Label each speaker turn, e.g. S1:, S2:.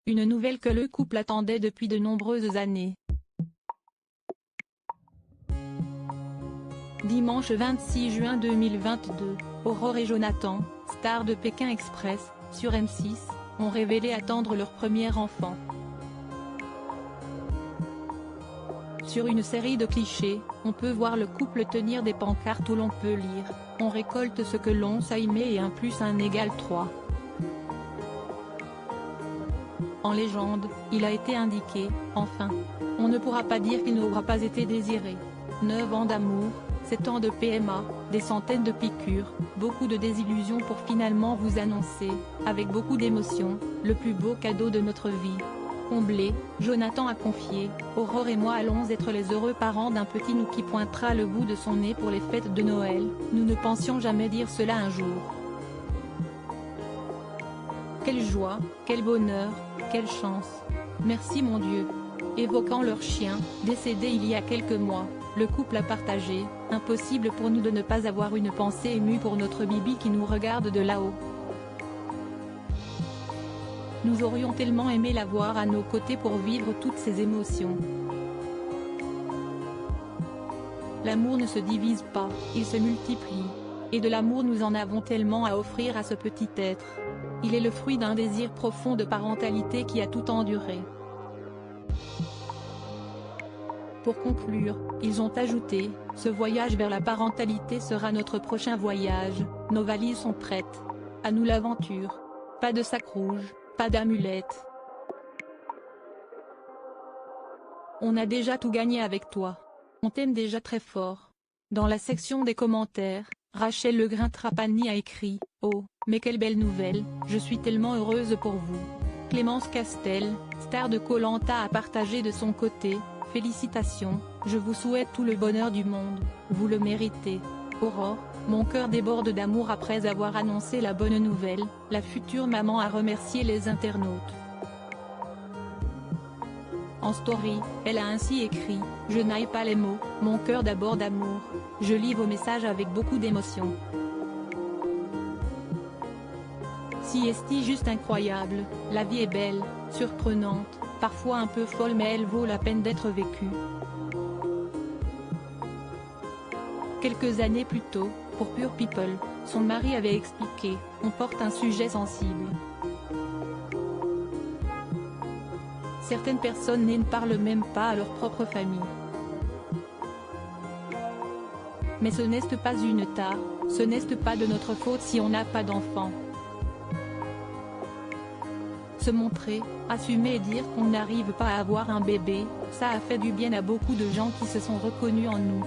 S1: une nouvelle que le couple attendait depuis de nombreuses années. Dimanche 26 juin 2022, Aurore et Jonathan, stars de Pékin Express, sur M6, ont révélé attendre leur premier enfant. Sur une série de clichés, on peut voir le couple tenir des pancartes où l'on peut lire « On récolte ce que l'on sème et 1 + 1 = 3 ». En légende, il a été indiqué, enfin. On ne pourra pas dire qu'il n'aura pas été désiré. 9 ans d'amour, 7 ans de PMA, des centaines de piqûres, beaucoup de désillusions pour finalement vous annoncer, avec beaucoup d'émotion, le plus beau cadeau de notre vie. Comblé, Jonathan a confié, « Aurore et moi allons être les heureux parents d'un petit nous qui pointera le bout de son nez pour les fêtes de Noël, nous ne pensions jamais dire cela un jour. Quelle joie, quel bonheur, quelle chance. Merci mon Dieu. » Évoquant leur chien, décédé il y a quelques mois, le couple a partagé, « Impossible pour nous de ne pas avoir une pensée émue pour notre Bibi qui nous regarde de là-haut. Nous aurions tellement aimé l'avoir à nos côtés pour vivre toutes ces émotions. L'amour ne se divise pas, il se multiplie. Et de l'amour nous en avons tellement à offrir à ce petit être. Il est le fruit d'un désir profond de parentalité qui a tout enduré. » Pour conclure, ils ont ajouté, « Ce voyage vers la parentalité sera notre prochain voyage, nos valises sont prêtes. À nous l'aventure. Pas de sac rouge, pas d'amulette. On a déjà tout gagné avec toi. On t'aime déjà très fort. » Dans la section des commentaires, Rachel Legrin-Trapani a écrit, « Oh, mais quelle belle nouvelle, je suis tellement heureuse pour vous. » Clémence Castel, star de Koh Lanta, a partagé de son côté, « Félicitations, je vous souhaite tout le bonheur du monde, vous le méritez. Aurore, mon cœur déborde d'amour » Après avoir annoncé la bonne nouvelle, la future maman a remercié les internautes. En story, elle a ainsi écrit, « Je n'aille pas les mots, mon cœur déborde d'amour, je lis vos messages avec beaucoup d'émotion. Si est juste incroyable, la vie est belle, surprenante, parfois un peu folle mais elle vaut la peine d'être vécue. » Quelques années plus tôt, pour Pure People, son mari avait expliqué, « On porte un sujet sensible. Certaines personnes ne parlent même pas à leur propre famille. Mais ce n'est pas une tare, ce n'est pas de notre faute si on n'a pas d'enfant. » Se montrer, assumer et dire qu'on n'arrive pas à avoir un bébé, ça a fait du bien à beaucoup de gens qui se sont reconnus en nous.